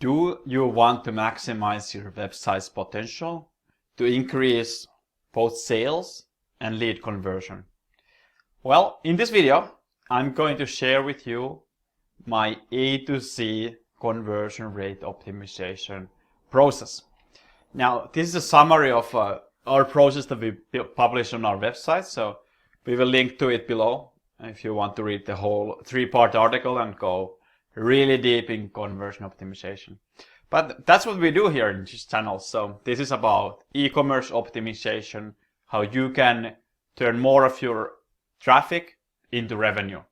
Do you want to maximize your website's potential to increase both sales and lead conversion? Well, in this video, I'm going to share with you my A to Z conversion rate optimization process. Now, this is a summary of our process that we publish on our website, so we will link to it below if you want to read the whole 3-part article and go really deep in conversion optimization. But that's what we do here in this channel. So this is about e-commerce optimization, how you can turn more of your traffic into revenue.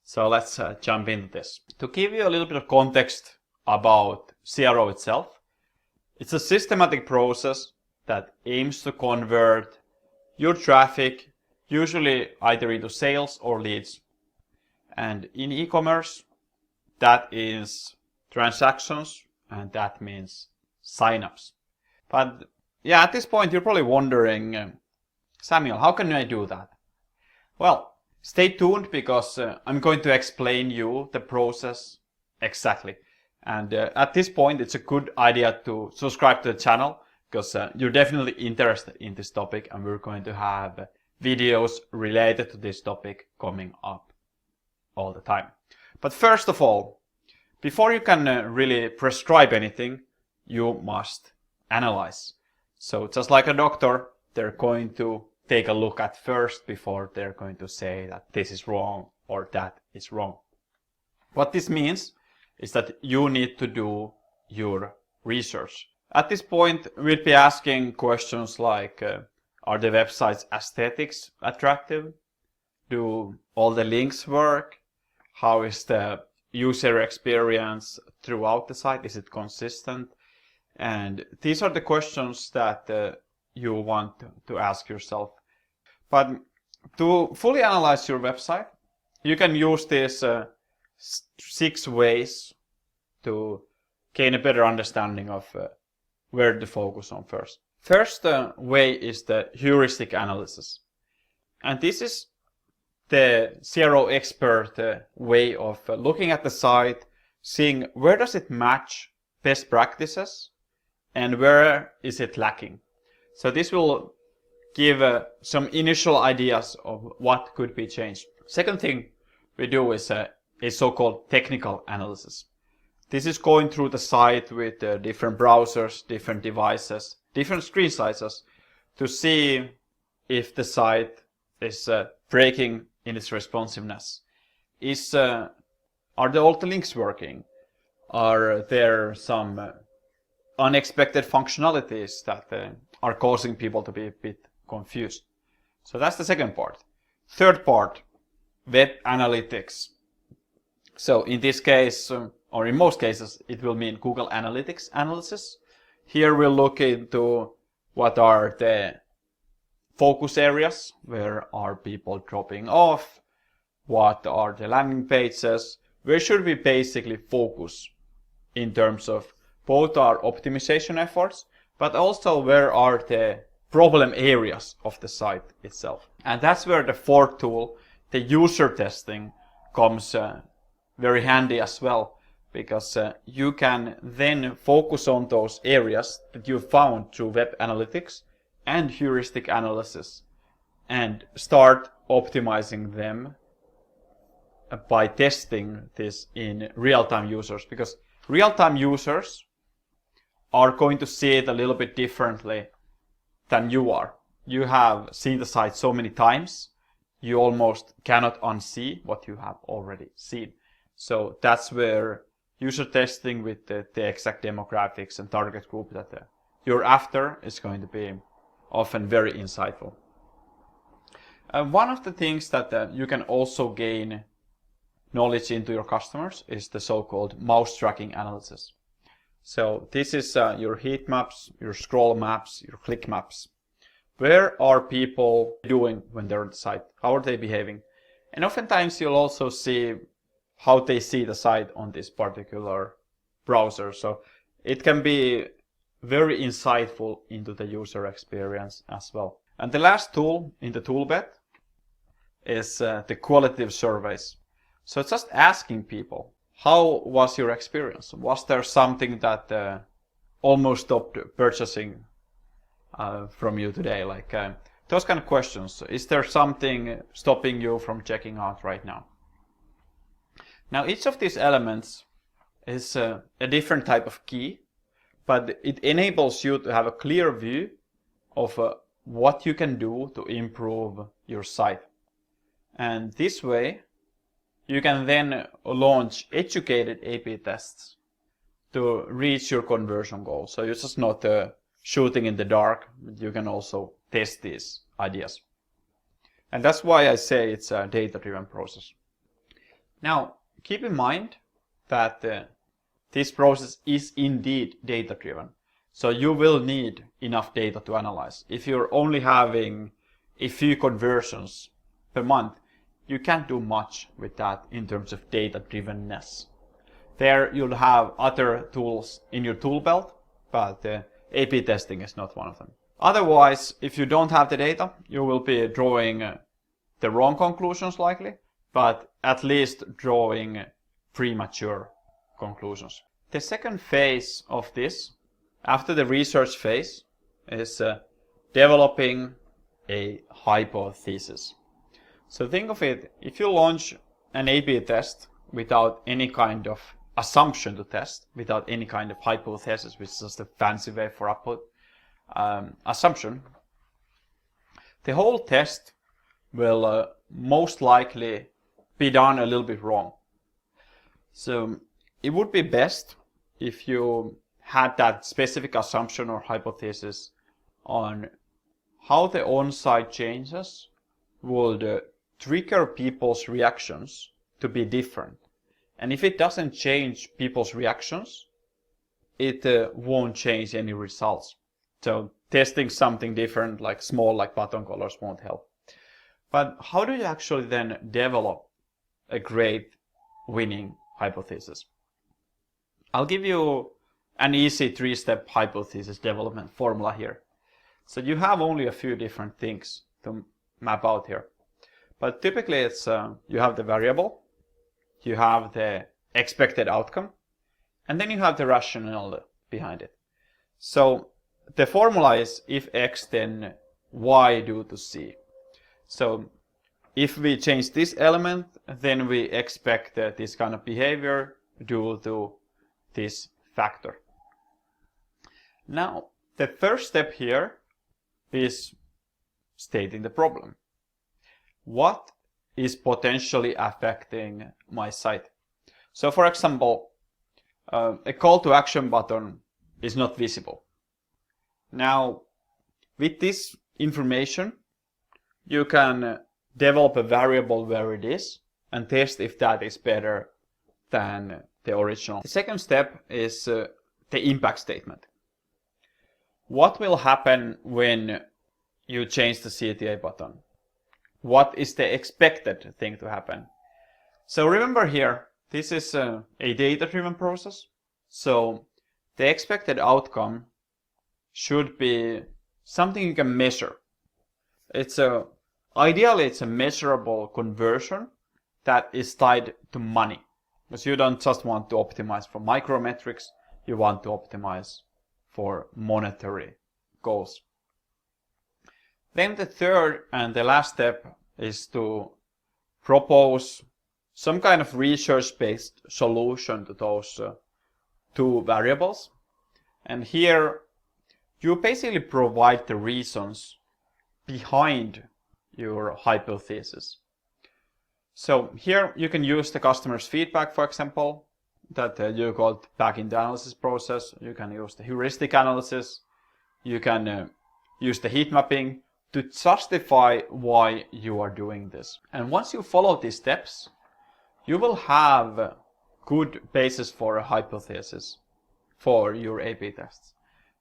So let's jump into this. To give you a little bit of context about CRO itself, it's a systematic process that aims to convert your traffic, usually either into sales or leads. And in e-commerce, that is transactions, and that means signups. But yeah, at this point, you're probably wondering, Samuel, how can I do that? Well, stay tuned because I'm going to explain you the process exactly. And at this point, it's a good idea to subscribe to the channel because you're definitely interested in this topic, and we're going to have videos related to this topic coming up all the time. But first of all, before you can really prescribe anything, you must analyze. So just like a doctor, they're going to take a look at first before they're going to say that this is wrong or that is wrong. What this means is that you need to do your research. At this point, we'll be asking questions like, are the website's aesthetics attractive? Do all the links work? How is the user experience throughout the site? Is it consistent? And these are the questions that you want to ask yourself. But to fully analyze your website, you can use these 6 ways to gain a better understanding of where to focus on first. First way is the heuristic analysis. And this is the CRO expert way of looking at the site, seeing where does it match best practices and where is it lacking. So this will give some initial ideas of what could be changed. Second thing we do is a so-called technical analysis. This is going through the site with different browsers, different devices, different screen sizes to see if the site is breaking in its responsiveness. Are all the links working? Are there some unexpected functionalities that are causing people to be a bit confused? So that's the second part. Third part, web analytics. So in this case, or in most cases, it will mean Google Analytics analysis. Here we'll look into what are the focus areas, where are people dropping off, what are the landing pages, where should we basically focus in terms of both our optimization efforts, but also where are the problem areas of the site itself. And that's where the fourth tool, the user testing, comes very handy as well, because you can then focus on those areas that you found through web analytics and heuristic analysis and start optimizing them by testing this in real-time users, because real-time users are going to see it a little bit differently than you are. You have seen the site so many times, you almost cannot unsee what you have already seen. So that's where user testing with the exact demographics and target group that you're after is going to be often very insightful. One of the things that you can also gain knowledge into your customers is the so-called mouse tracking analysis. So this is your heat maps, your scroll maps, your click maps. Where are people doing when they're on the site? How are they behaving? And oftentimes you'll also see how they see the site on this particular browser. So it can be very insightful into the user experience as well. And the last tool in the toolbelt is the qualitative surveys. So it's just asking people, how was your experience? Was there something that almost stopped purchasing from you today? Like those kind of questions. Is there something stopping you from checking out right now? Now each of these elements is a different type of key, but it enables you to have a clear view of what you can do to improve your site. And this way you can then launch educated A/B tests to reach your conversion goal. So you're just not shooting in the dark, but you can also test these ideas. And that's why I say it's a data-driven process. Now, keep in mind that this process is indeed data-driven. So you will need enough data to analyze. If you're only having a few conversions per month, you can't do much with that in terms of data-drivenness. There you'll have other tools in your tool belt, but A/B testing is not one of them. Otherwise, if you don't have the data, you will be drawing the wrong conclusions likely, but at least drawing premature conclusions. The second phase of this, after the research phase, is developing a hypothesis. So think of it, if you launch an A/B test without any kind of assumption to test, without any kind of hypothesis, which is just a fancy way for output, assumption, the whole test will most likely be done a little bit wrong. So it would be best if you had that specific assumption or hypothesis on how the on-site changes would trigger people's reactions to be different. And if it doesn't change people's reactions, it won't change any results. So testing something different, like small, like button colors, won't help. But how do you actually then develop a great winning hypothesis? I'll give you an easy 3-step hypothesis development formula here. So you have only a few different things to map out here. But typically it's you have the variable, you have the expected outcome, and then you have the rationale behind it. So the formula is if X, then Y due to C. So if we change this element, then we expect this kind of behavior due to this factor. Now, the first step here is stating the problem. What is potentially affecting my site? So for example, a call to action button is not visible. Now, with this information, you can develop a variable where it is and test if that is better than the original. The second step is the impact statement. What will happen when you change the CTA button? What is the expected thing to happen? So remember here, this is a data-driven process. So the expected outcome should be something you can measure. Ideally, it's a measurable conversion that is tied to money. Because you don't just want to optimize for micrometrics, you want to optimize for monetary goals. Then the third and the last step is to propose some kind of research-based solution to those two variables. And here you basically provide the reasons behind your hypothesis. So here you can use the customer's feedback, for example, that you got back in the analysis process. You can use the heuristic analysis. You can use the heat mapping to justify why you are doing this. And once you follow these steps, you will have a good basis for a hypothesis for your A/B tests.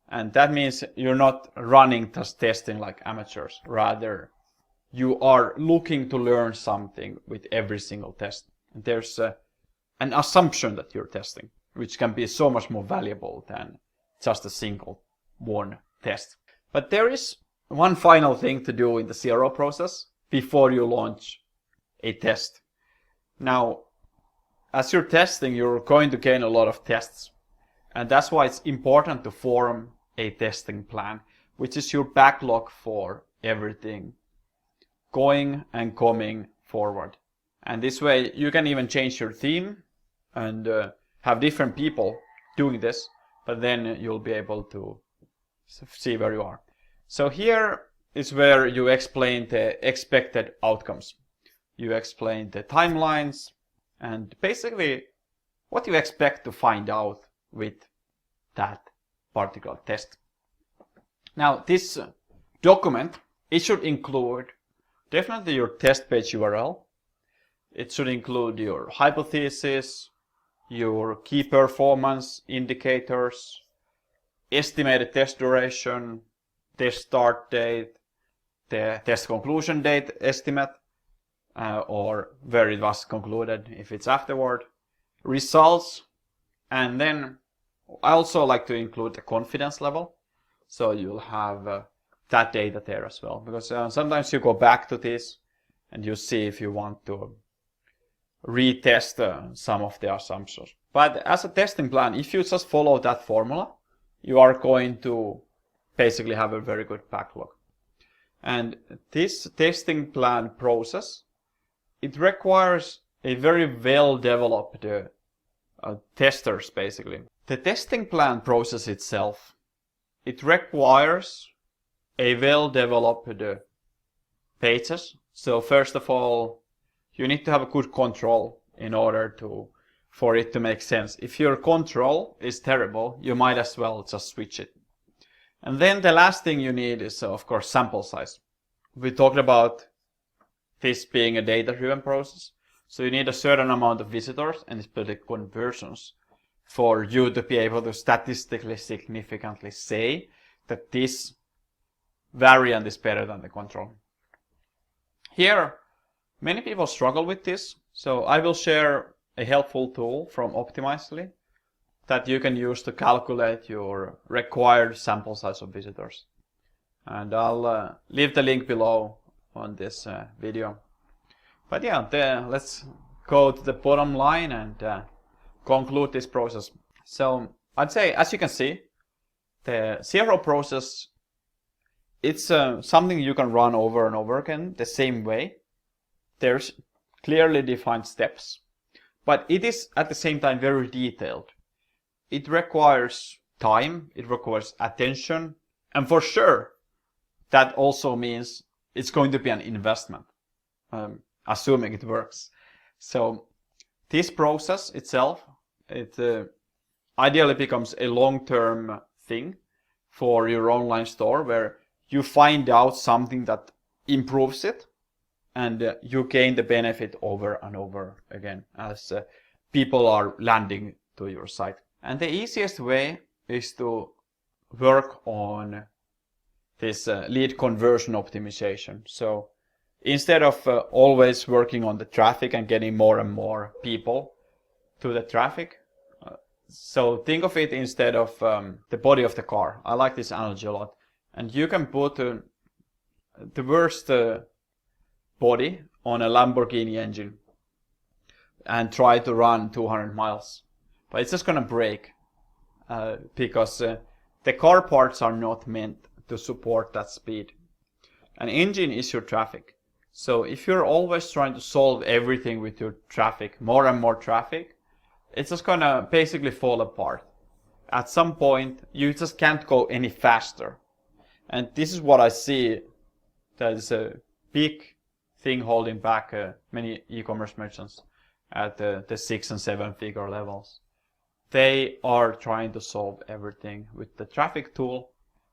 And that means you're not running just testing like amateurs. Rather, you are looking to learn something with every single test. There's an assumption that you're testing, which can be so much more valuable than just a single one test. But there is one final thing to do in the CRO process before you launch a test. Now, as you're testing, you're going to gain a lot of tests. And that's why it's important to form a testing plan, which is your backlog for everything going and coming forward. And this way you can even change your theme and have different people doing this, but then you'll be able to see where you are. So here is where you explain the expected outcomes. You explain the timelines and basically what you expect to find out with that particular test. Now this document, it should include definitely your test page URL. It should include your hypothesis, your key performance indicators, estimated test duration, test start date, the test conclusion date estimate, or where it was concluded if it's afterward, results, and then I also like to include the confidence level. So you'll have that data there as well, because sometimes you go back to this and you see if you want to retest some of the assumptions. But as a testing plan, if you just follow that formula, you are going to basically have a very good backlog. And this testing plan process, it requires a very well developed testers basically. The testing plan process itself, it requires a well developed pages. So first of all, you need to have a good control in order for it to make sense. If your control is terrible, you might as well just switch it. And then the last thing you need is of course sample size. We talked about this being a data-driven process. So you need a certain amount of visitors and especially conversions for you to be able to statistically significantly say that this variant is better than the control. Here, many people struggle with this, so I will share a helpful tool from Optimizely that you can use to calculate your required sample size of visitors. And I'll leave the link below on this video. But yeah, let's go to the bottom line and conclude this process. So I'd say, as you can see, the CRO process, it's something you can run over and over again the same way. There's clearly defined steps, but it is at the same time very detailed. It requires time, it requires attention, and for sure that also means it's going to be an investment, assuming it works. So this process itself, it ideally becomes a long-term thing for your online store where you find out something that improves it and you gain the benefit over and over again as people are landing to your site. And the easiest way is to work on this lead conversion optimization. So instead of always working on the traffic and getting more and more people to the traffic, so think of it instead of the body of the car. I like this analogy a lot. And you can put the worst body on a Lamborghini engine and try to run 200 miles. But it's just going to break because the car parts are not meant to support that speed. An engine is your traffic. So if you're always trying to solve everything with your traffic, more and more traffic, it's just going to basically fall apart. At some point, you just can't go any faster. And this is what I see that is a big thing holding back many e-commerce merchants at the 6 and 7 figure levels. They are trying to solve everything with the traffic tool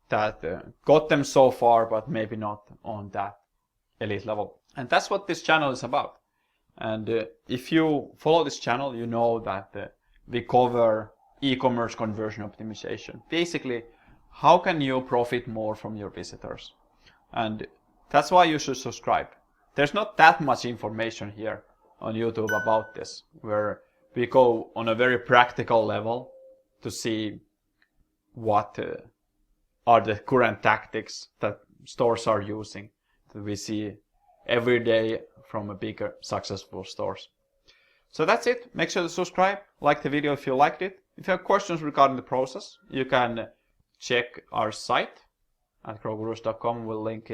that got them so far, but maybe not on that elite level. And that's what this channel is about. And if you follow this channel, you know that we cover e-commerce conversion optimization. Basically, how can you profit more from your visitors? And that's why you should subscribe. There's not that much information here on YouTube about this, where we go on a very practical level to see what are the current tactics that stores are using that we see every day from a bigger successful stores. So that's it. Make sure to subscribe, like the video if you liked it. If you have questions regarding the process, you can check our site at growgurus.com. We'll link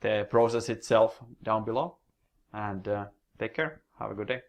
the process itself down below. And take care. Have a good day.